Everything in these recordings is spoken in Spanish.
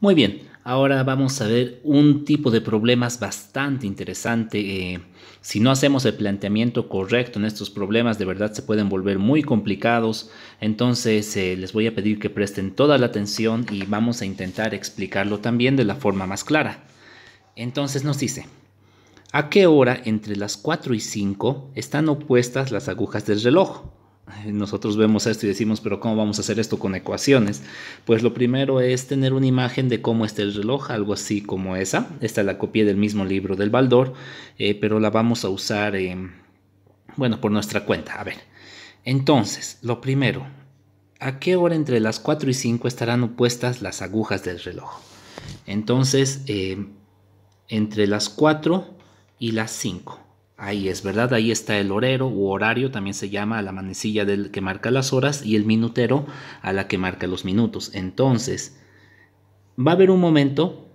Muy bien, ahora vamos a ver un tipo de problemas bastante interesante. Si no hacemos el planteamiento correcto en estos problemas, de verdad se pueden volver muy complicados. Entonces, les voy a pedir que presten toda la atención y vamos a intentar explicarlo también de la forma más clara. Entonces nos dice, ¿a qué hora entre las 4 y 5 están opuestas las agujas del reloj? Nosotros vemos esto y decimos, pero ¿cómo vamos a hacer esto con ecuaciones? Pues lo primero es tener una imagen de cómo está el reloj, algo así como esa. Esta la copié del mismo libro del Baldor, pero la vamos a usar, bueno, por nuestra cuenta. A ver, entonces, lo primero, ¿a qué hora entre las 4 y 5 estarán opuestas las agujas del reloj? Entonces, entre las 4 y las 5. Ahí es, ¿verdad? Ahí está el horero u horario, también se llama a la manecilla del que marca las horas y el minutero a la que marca los minutos. Entonces, va a haber un momento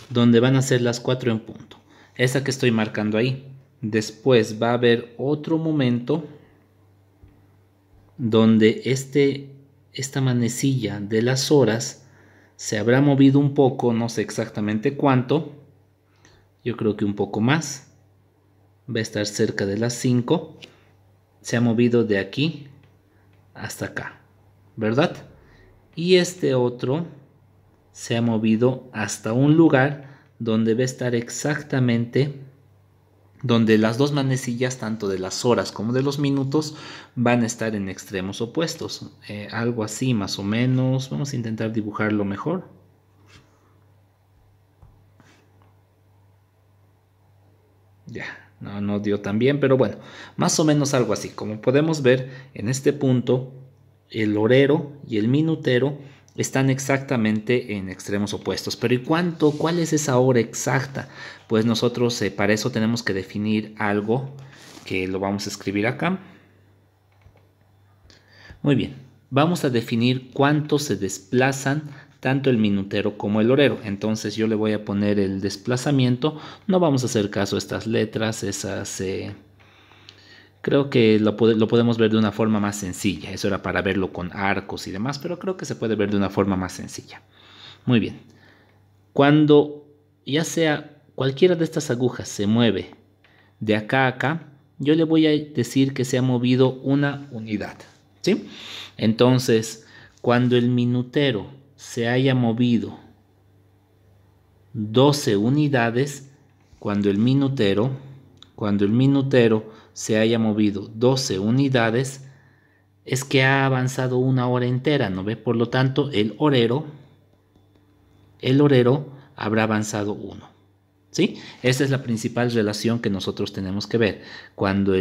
donde van a ser las 4 en punto. Esa que estoy marcando ahí. Después va a haber otro momento donde esta manecilla de las horas se habrá movido un poco, no sé exactamente cuánto. Yo creo que un poco más. Va a estar cerca de las 5. Se ha movido de aquí hasta acá, ¿verdad? Y este otro se ha movido hasta un lugar donde va a estar exactamente donde las dos manecillas, tanto de las horas como de los minutos, van a estar en extremos opuestos. Algo así más o menos. Vamos a intentar dibujarlo mejor. Ya, no dio tan bien, pero bueno, más o menos algo así. Como podemos ver, en este punto, el horero y el minutero están exactamente en extremos opuestos. Pero ¿y cuánto? ¿Cuál es esa hora exacta? Pues nosotros para eso tenemos que definir algo que lo vamos a escribir acá. Muy bien, vamos a definir cuánto se desplazan tanto el minutero como el horero. Entonces yo le voy a poner el desplazamiento. No vamos a hacer caso a estas letras, esas... creo que lo podemos ver de una forma más sencilla. Eso era para verlo con arcos y demás, pero creo que se puede ver de una forma más sencilla. Muy bien. Cuando ya sea cualquiera de estas agujas se mueve de acá a acá, yo le voy a decir que se ha movido una unidad. ¿Sí? Entonces, cuando el minutero se haya movido 12 unidades, cuando el minutero se haya movido 12 unidades, es que ha avanzado una hora entera, ¿no ve? Por lo tanto, el horero habrá avanzado 1. ¿Sí? Esa es la principal relación que nosotros tenemos que ver. Cuando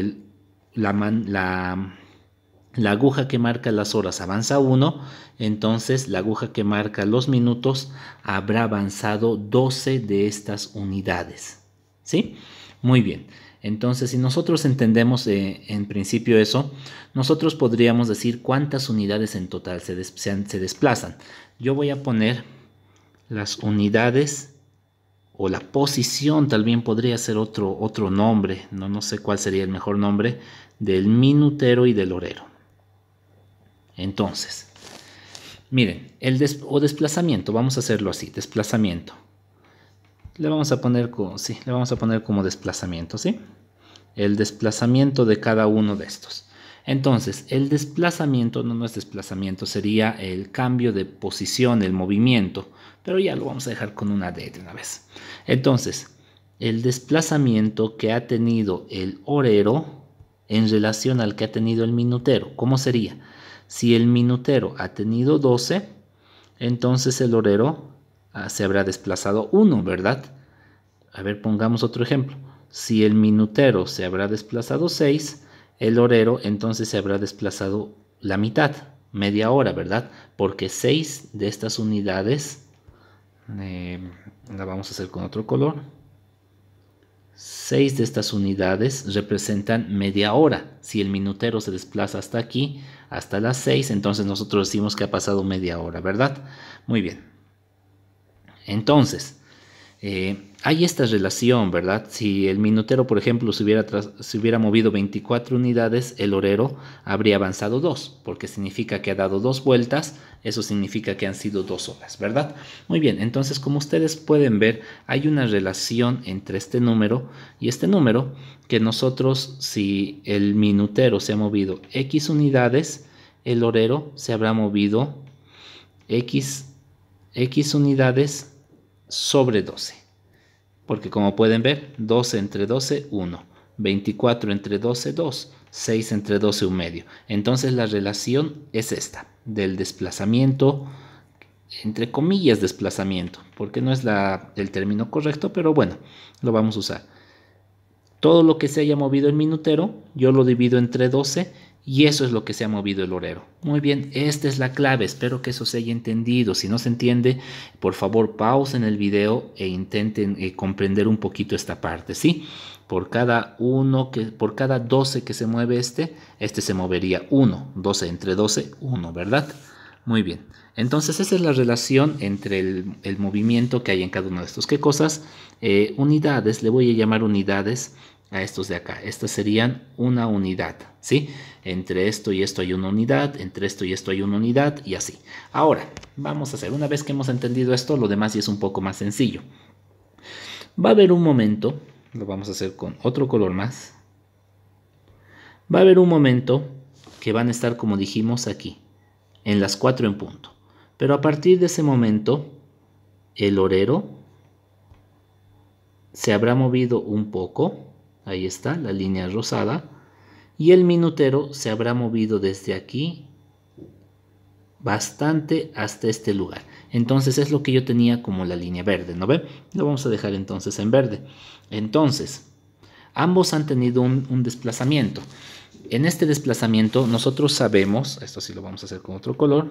la aguja que marca las horas avanza 1, entonces la aguja que marca los minutos habrá avanzado 12 de estas unidades. ¿Sí? Muy bien. Entonces, si nosotros entendemos en principio eso, nosotros podríamos decir cuántas unidades en total se desplazan. Yo voy a poner las unidades o la posición, también podría ser otro nombre, no sé cuál sería el mejor nombre, del minutero y del horero. Entonces, miren, desplazamiento, vamos a hacerlo así, desplazamiento. Le vamos a poner como desplazamiento, ¿sí? El desplazamiento de cada uno de estos. Entonces, el desplazamiento no es desplazamiento, sería el cambio de posición, el movimiento, pero ya lo vamos a dejar con una D de una vez. Entonces, el desplazamiento que ha tenido el horero en relación al que ha tenido el minutero, ¿cómo sería? Si el minutero ha tenido 12, entonces el horero se habrá desplazado 1, ¿verdad? A ver, pongamos otro ejemplo. Si el minutero se habrá desplazado 6, el horero entonces se habrá desplazado la mitad, media hora, ¿verdad? Porque 6 de estas unidades, la vamos a hacer con otro color. 6 de estas unidades representan media hora. Si el minutero se desplaza hasta aquí, hasta las 6, entonces nosotros decimos que ha pasado media hora, ¿verdad? Muy bien. Entonces, hay esta relación, ¿verdad? Si el minutero, por ejemplo, se hubiera movido 24 unidades, el horero habría avanzado 2, porque significa que ha dado 2 vueltas, eso significa que han sido 2 horas, ¿verdad? Muy bien, entonces como ustedes pueden ver, hay una relación entre este número y este número, que nosotros, si el minutero se ha movido X unidades, el horero se habrá movido X unidades sobre 12. Porque como pueden ver, 12 entre 12, 1. 24 entre 12, 2. 6 entre 12, 1 medio. Entonces la relación es esta, del desplazamiento, entre comillas desplazamiento, porque no es el término correcto, pero bueno, lo vamos a usar. Todo lo que se haya movido el minutero, yo lo divido entre 12 y eso es lo que se ha movido el horero. Muy bien, esta es la clave, espero que eso se haya entendido. Si no se entiende, por favor pausen el video e intenten comprender un poquito esta parte, ¿sí? Por cada 12 que se mueve este se movería 1, 12 entre 12, 1, ¿verdad? Muy bien, entonces esa es la relación entre el movimiento que hay en cada uno de estos. ¿Qué cosas? Unidades, le voy a llamar unidades a estos de acá. Estas serían una unidad, ¿sí? Entre esto y esto hay una unidad, entre esto y esto hay una unidad y así. Ahora, vamos a hacer, una vez que hemos entendido esto, lo demás ya es un poco más sencillo. Va a haber un momento, lo vamos a hacer con otro color más. Va a haber un momento que van a estar, como dijimos aquí, en las 4 en punto. Pero a partir de ese momento, el horero se habrá movido un poco. Ahí está, la línea rosada. Y el minutero se habrá movido desde aquí bastante hasta este lugar. Entonces es lo que yo tenía como la línea verde, ¿no ve? Lo vamos a dejar entonces en verde. Entonces, ambos han tenido un desplazamiento. En este desplazamiento nosotros sabemos, esto sí lo vamos a hacer con otro color,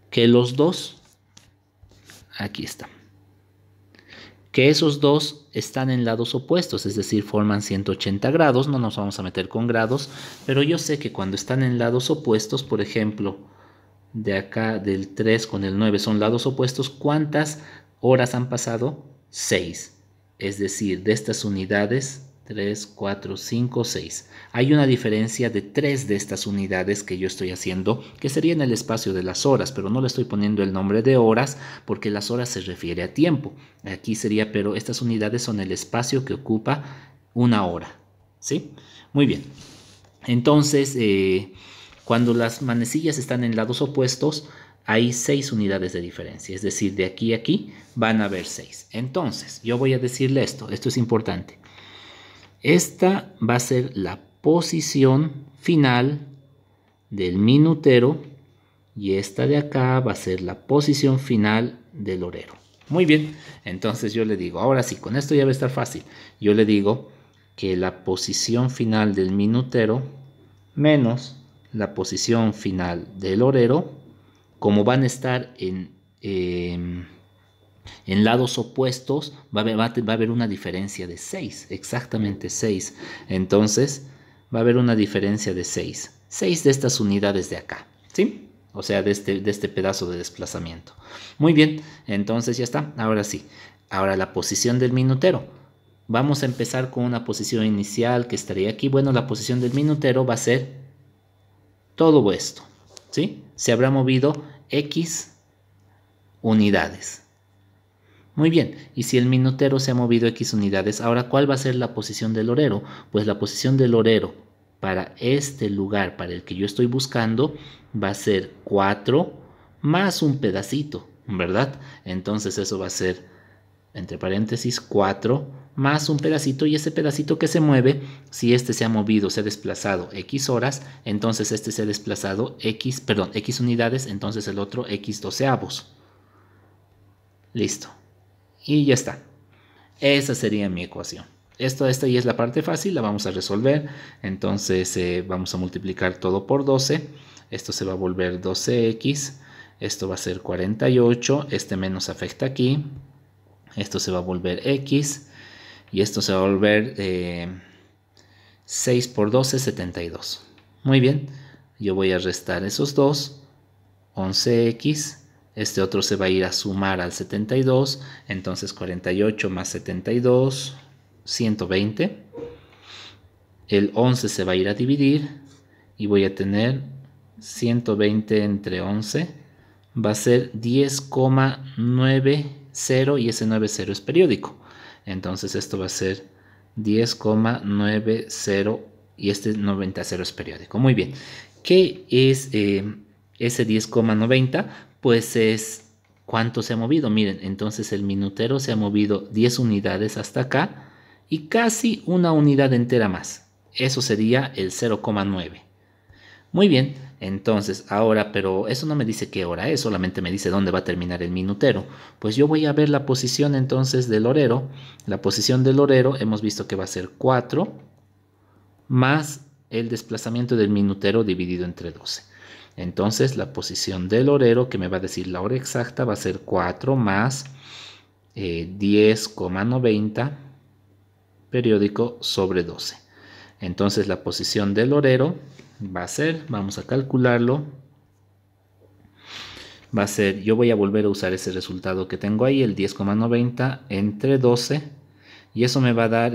que los dos, aquí está, que esos dos están en lados opuestos, es decir, forman 180 grados, no nos vamos a meter con grados, pero yo sé que cuando están en lados opuestos, por ejemplo, de acá del 3 con el 9 son lados opuestos, ¿cuántas horas han pasado? 6, es decir, de estas unidades, 3, 4, 5, 6. Hay una diferencia de 3 de estas unidades que yo estoy haciendo, que sería en el espacio de las horas, pero no le estoy poniendo el nombre de horas porque las horas se refiere a tiempo. Aquí sería, pero estas unidades son el espacio que ocupa una hora, ¿sí? Muy bien. Entonces, cuando las manecillas están en lados opuestos, hay 6 unidades de diferencia, es decir, de aquí a aquí van a haber 6. Entonces, yo voy a decirle esto es importante. Esta va a ser la posición final del minutero y esta de acá va a ser la posición final del horero. Muy bien, entonces yo le digo, ahora sí, con esto ya va a estar fácil. Yo le digo que la posición final del minutero menos la posición final del horero, como van a estar en lados opuestos, va a haber una diferencia de 6, exactamente 6. Entonces, va a haber una diferencia de 6. 6 de estas unidades de acá, ¿sí? O sea, de este pedazo de desplazamiento. Muy bien, entonces ya está. Ahora sí. Ahora la posición del minutero. Vamos a empezar con una posición inicial que estaría aquí. Bueno, la posición del minutero va a ser todo esto, ¿sí? Se habrá movido X unidades. Muy bien, y si el minutero se ha movido X unidades, ahora ¿cuál va a ser la posición del horero? Pues la posición del horero para este lugar para el que yo estoy buscando va a ser 4 más un pedacito, ¿verdad? Entonces eso va a ser, entre paréntesis, 4 más un pedacito, y ese pedacito que se mueve, si este se ha movido, se ha desplazado X horas, entonces este se ha desplazado X unidades, entonces el otro X doceavos. Listo. Y ya está. Esa sería mi ecuación. Esta ya es la parte fácil, la vamos a resolver. Entonces vamos a multiplicar todo por 12. Esto se va a volver 12x. Esto va a ser 48. Este menos afecta aquí. Esto se va a volver x. Y esto se va a volver 6 por 12, 72. Muy bien. Yo voy a restar esos dos. 11x Este otro se va a ir a sumar al 72. Entonces 48 más 72, 120. El 11 se va a ir a dividir y voy a tener 120 entre 11. Va a ser 10,90 y ese 90 es periódico. Entonces esto va a ser 10,90 y este 90 es periódico. Muy bien. ¿Qué es ese 10,90? Pues es cuánto se ha movido. Miren, entonces el minutero se ha movido 10 unidades hasta acá y casi una unidad entera más. Eso sería el 0,9. Muy bien, entonces ahora, pero eso no me dice qué hora es, solamente me dice dónde va a terminar el minutero. Pues yo voy a ver la posición entonces del horero. La posición del horero hemos visto que va a ser 4 más el desplazamiento del minutero dividido entre 12. Entonces la posición del horero, que me va a decir la hora exacta, va a ser 4 más 10,90 periódico sobre 12. Entonces la posición del horero va a ser, vamos a calcularlo, va a ser, yo voy a volver a usar ese resultado que tengo ahí, el 10,90 entre 12, y eso me va a dar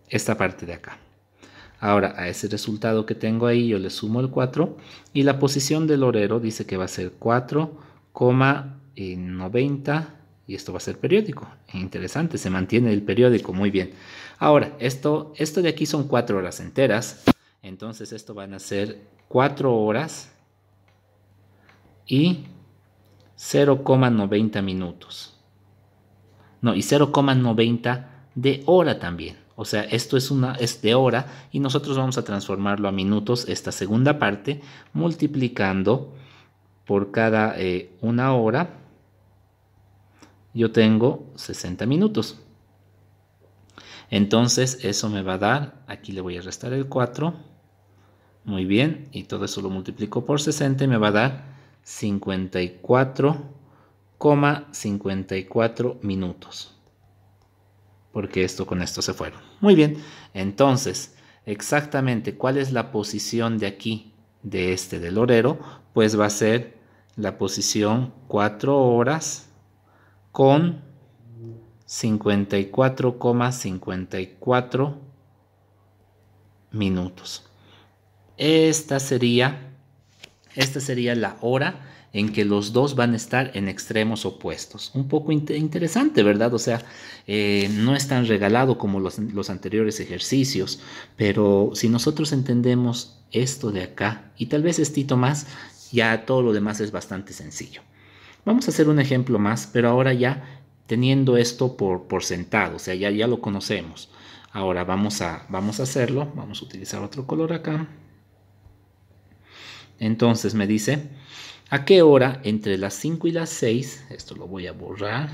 esta parte de acá. Ahora a ese resultado que tengo ahí yo le sumo el 4 y la posición del horero dice que va a ser 4,90 y esto va a ser periódico. Interesante, se mantiene el periódico, muy bien. Ahora, esto de aquí son 4 horas enteras, entonces esto van a ser 4 horas y 0,90 minutos. No, y 0,90 de hora también. O sea, esto es de hora y nosotros vamos a transformarlo a minutos, esta segunda parte, multiplicando por cada una hora. Yo tengo 60 minutos. Entonces, eso me va a dar, aquí le voy a restar el 4. Muy bien, y todo eso lo multiplico por 60 y me va a dar 54,54 minutos. Porque con esto se fueron. Muy bien, entonces, exactamente, ¿cuál es la posición de aquí, del horero? Pues va a ser la posición 4 horas con 54,54 minutos. Esta sería la hora en que los dos van a estar en extremos opuestos. Un poco interesante, ¿verdad? O sea, no es tan regalado como los anteriores ejercicios, pero si nosotros entendemos esto de acá y tal vez estito más, ya todo lo demás es bastante sencillo. Vamos a hacer un ejemplo más, pero ahora ya teniendo esto por sentado, o sea, ya lo conocemos. Ahora vamos a hacerlo, vamos a utilizar otro color acá. Entonces me dice, ¿a qué hora entre las 5 y las 6? Esto lo voy a borrar.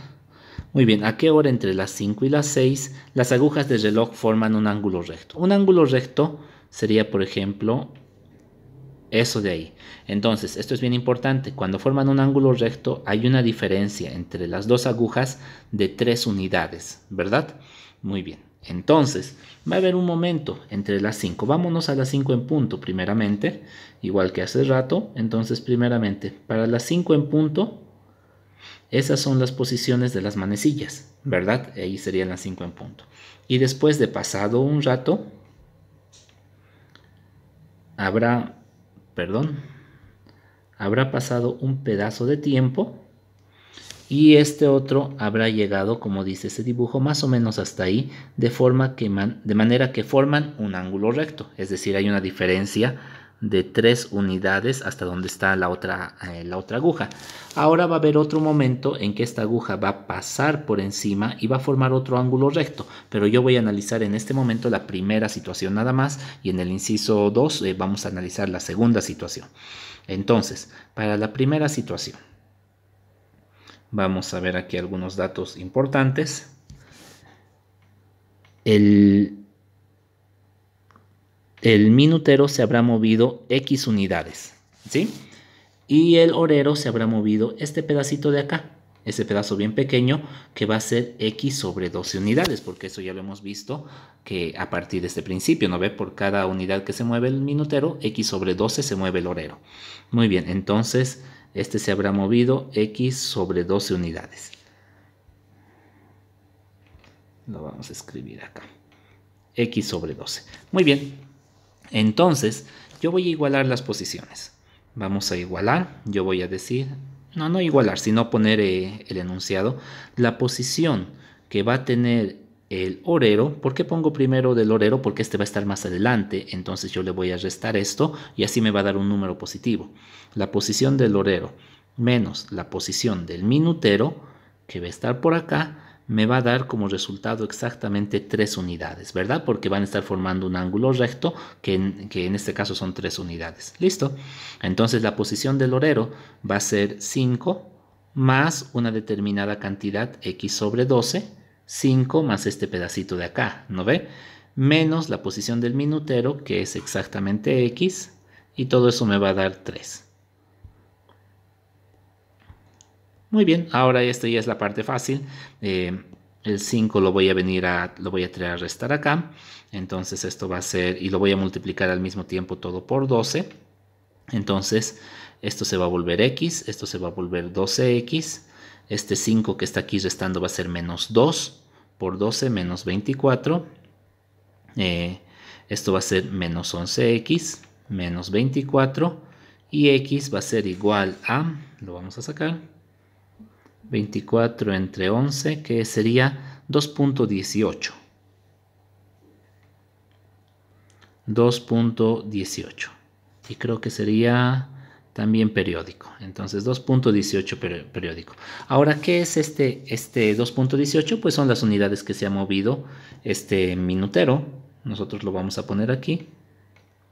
Muy bien, ¿a qué hora entre las 5 y las 6 las agujas del reloj forman un ángulo recto? Un ángulo recto sería, por ejemplo, eso de ahí. Entonces, esto es bien importante. Cuando forman un ángulo recto, hay una diferencia entre las dos agujas de 3 unidades, ¿verdad? Muy bien. Entonces, va a haber un momento entre las 5. Vámonos a las 5 en punto, primeramente, igual que hace rato. Entonces, primeramente, para las 5 en punto, esas son las posiciones de las manecillas, ¿verdad? Ahí serían las 5 en punto. Y después de pasado un rato, habrá pasado un pedazo de tiempo y este otro habrá llegado, como dice ese dibujo, más o menos hasta ahí, de manera que forman un ángulo recto. Es decir, hay una diferencia de 3 unidades hasta donde está la otra aguja. Ahora va a haber otro momento en que esta aguja va a pasar por encima y va a formar otro ángulo recto, pero yo voy a analizar en este momento la primera situación nada más y en el inciso 2 vamos a analizar la segunda situación. Entonces, para la primera situación, vamos a ver aquí algunos datos importantes. El minutero se habrá movido X unidades, ¿sí? Y el horero se habrá movido este pedacito de acá, ese pedazo bien pequeño que va a ser X sobre 12 unidades, porque eso ya lo hemos visto que a partir de este principio, ¿no ve? Por cada unidad que se mueve el minutero, X sobre 12 se mueve el horero. Muy bien, entonces este se habrá movido x sobre 12 unidades. Lo vamos a escribir acá. X sobre 12. Muy bien. Entonces, yo voy a igualar las posiciones. Vamos a igualar. Yo voy a decir, no igualar, sino poner el enunciado. La posición que va a tener el orero. ¿Por qué pongo primero del orero? Porque este va a estar más adelante. Entonces yo le voy a restar esto y así me va a dar un número positivo. La posición del orero menos la posición del minutero, que va a estar por acá, me va a dar como resultado exactamente 3 unidades, ¿verdad? Porque van a estar formando un ángulo recto que en este caso son 3 unidades. ¿Listo? Entonces la posición del orero va a ser 5 más una determinada cantidad x sobre 12, 5 más este pedacito de acá, ¿no ve? Menos la posición del minutero, que es exactamente x, y todo eso me va a dar 3. Muy bien, ahora esta ya es la parte fácil. El 5 lo voy a traer a restar acá. Entonces esto va a ser, y lo voy a multiplicar al mismo tiempo todo por 12. Entonces esto se va a volver x, esto se va a volver 12x. Este 5 que está aquí restando va a ser menos 2 por 12 menos 24. Esto va a ser menos 11x menos 24. Y x va a ser igual a, lo vamos a sacar, 24 entre 11, que sería 2.18. 2.18. Y creo que sería también periódico. Entonces 2.18 periódico. Ahora, ¿qué es este 2.18? Pues son las unidades que se ha movido este minutero. Nosotros lo vamos a poner aquí.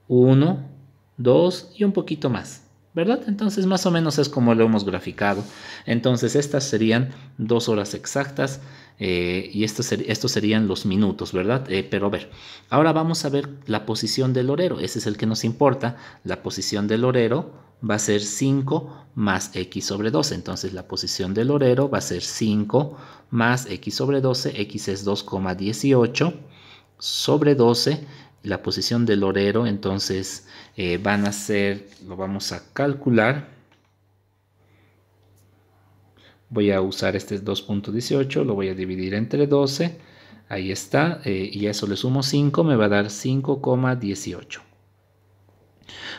1, 2 y un poquito más, ¿verdad? Entonces más o menos es como lo hemos graficado. Entonces estas serían 2 horas exactas y estos serían los minutos, ¿verdad? Pero a ver, ahora vamos a ver la posición del orero. Ese es el que nos importa. La posición del orero va a ser 5 más x sobre 12. Entonces la posición del orero va a ser 5 más x sobre 12. X es 2,18 sobre 12. La posición del orero, entonces van a ser, lo vamos a calcular. Voy a usar este 2.18, lo voy a dividir entre 12. Ahí está, y a eso le sumo 5, me va a dar 5,18.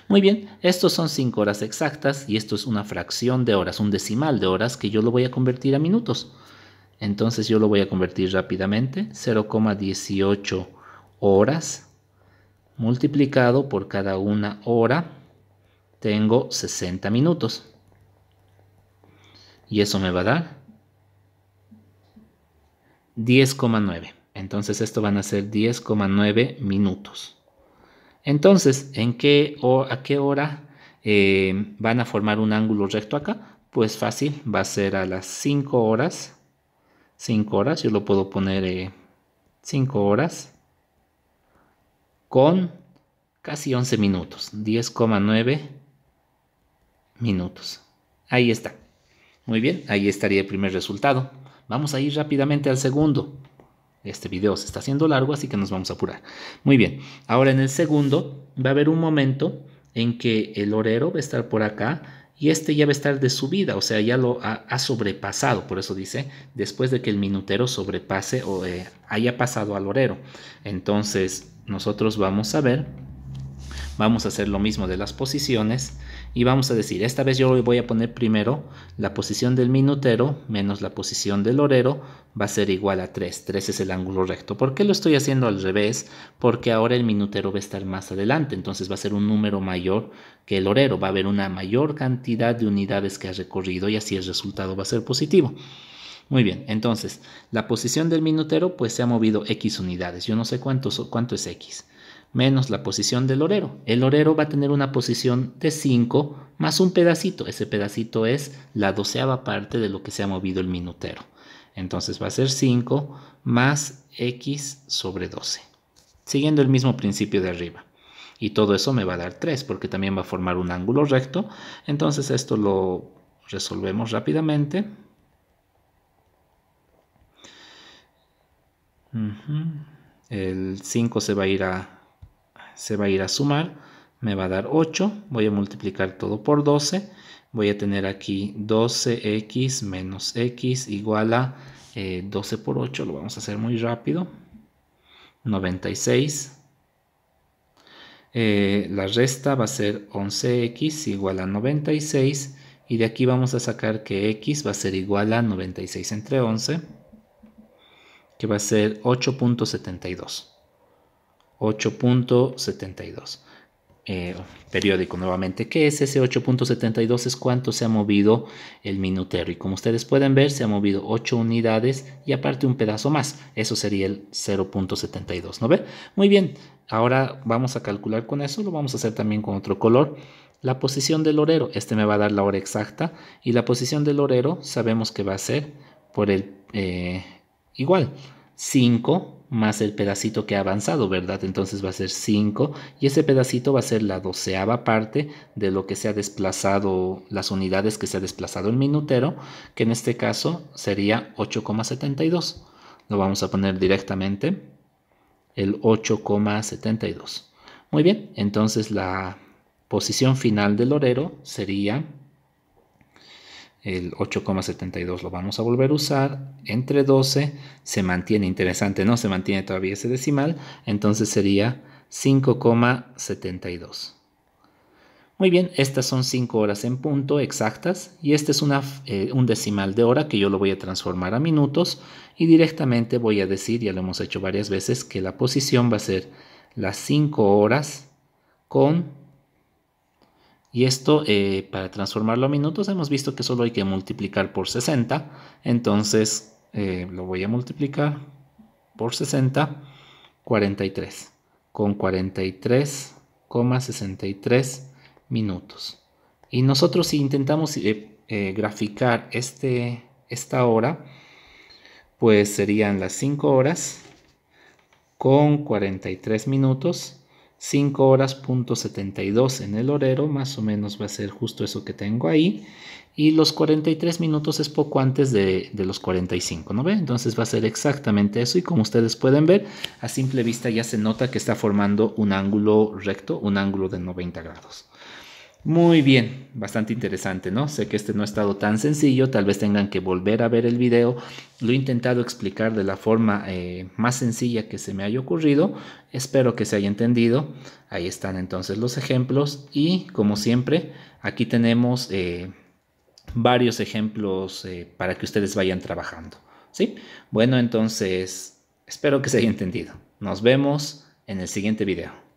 Muy bien, estos son 5 horas exactas y esto es una fracción de horas, un decimal de horas que yo lo voy a convertir a minutos. Entonces yo lo voy a convertir rápidamente, 0,18 horas. Multiplicado por cada una hora, tengo 60 minutos. Y eso me va a dar 10,9. Entonces esto van a ser 10,9 minutos. Entonces, ¿a qué hora van a formar un ángulo recto acá? Pues fácil, va a ser a las 5 horas. 5 horas, yo lo puedo poner 5 horas. Con casi 11 minutos, 10,9 minutos. Ahí está. Muy bien, ahí estaría el primer resultado. Vamos a ir rápidamente al segundo. Este video se está haciendo largo, así que nos vamos a apurar. Muy bien, ahora en el segundo va a haber un momento en que el orero va a estar por acá y este ya va a estar de subida, o sea, ya lo ha sobrepasado. Por eso dice, después de que el minutero sobrepase o haya pasado al orero. Entonces nosotros vamos a hacer lo mismo de las posiciones y vamos a decir, esta vez yo voy a poner primero la posición del minutero menos la posición del orero, va a ser igual a 3. 3 es el ángulo recto. ¿Por qué lo estoy haciendo al revés? Porque ahora el minutero va a estar más adelante, entonces va a ser un número mayor que el orero, va a haber una mayor cantidad de unidades que ha recorrido y así el resultado va a ser positivo. Muy bien, entonces la posición del minutero pues se ha movido x unidades. Yo no sé cuánto es x. Menos la posición del orero. El orero va a tener una posición de 5 más un pedacito. Ese pedacito es la 12ª parte de lo que se ha movido el minutero. Entonces va a ser 5 más x sobre 12. Siguiendo el mismo principio de arriba. Y todo eso me va a dar 3 porque también va a formar un ángulo recto. Entonces esto lo resolvemos rápidamente. El 5 se va a ir a sumar, me va a dar 8, voy a multiplicar todo por 12, voy a tener aquí 12x menos x igual a 12 por 8, lo vamos a hacer muy rápido, 96. La resta va a ser 11x igual a 96 y de aquí vamos a sacar que x va a ser igual a 96 entre 11, que va a ser 8.72. 8.72. Periódico nuevamente. ¿Qué es ese 8.72? Es cuánto se ha movido el minutero. Y como ustedes pueden ver, se ha movido 8 unidades y aparte un pedazo más. Eso sería el 0.72, ¿no ve? Muy bien. Ahora vamos a calcular con eso. Lo vamos a hacer también con otro color. La posición del horero. Este me va a dar la hora exacta. Y la posición del horero sabemos que va a ser por el igual. 5 más el pedacito que ha avanzado, ¿verdad? Entonces va a ser 5 y ese pedacito va a ser la 12ª parte de lo que se ha desplazado, las unidades que se ha desplazado el minutero, que en este caso sería 8,72. Lo vamos a poner directamente, el 8,72. Muy bien, entonces la posición final del horero sería el 8,72. Lo vamos a volver a usar entre 12, se mantiene, interesante, ¿no? Se mantiene todavía ese decimal, entonces sería 5,72. Muy bien, estas son 5 horas en punto exactas y este es un decimal de hora que yo lo voy a transformar a minutos y directamente voy a decir, ya lo hemos hecho varias veces, que la posición va a ser las 5 horas con... Y esto, para transformarlo a minutos, hemos visto que solo hay que multiplicar por 60. Entonces, lo voy a multiplicar por 60, 43. Con 43,63 minutos. Y nosotros si intentamos graficar esta hora, pues serían las 5 horas con 43 minutos. 5 horas punto 72 en el horero, más o menos va a ser justo eso que tengo ahí. Y los 43 minutos es poco antes de los 45, ¿no ve? Entonces va a ser exactamente eso y como ustedes pueden ver, a simple vista ya se nota que está formando un ángulo recto, un ángulo de 90 grados. Muy bien, bastante interesante, ¿no? Sé que este no ha estado tan sencillo, tal vez tengan que volver a ver el video. Lo he intentado explicar de la forma más sencilla que se me haya ocurrido. Espero que se haya entendido. Ahí están entonces los ejemplos y como siempre, aquí tenemos varios ejemplos para que ustedes vayan trabajando, ¿sí? Bueno, entonces espero que se haya entendido. Nos vemos en el siguiente video.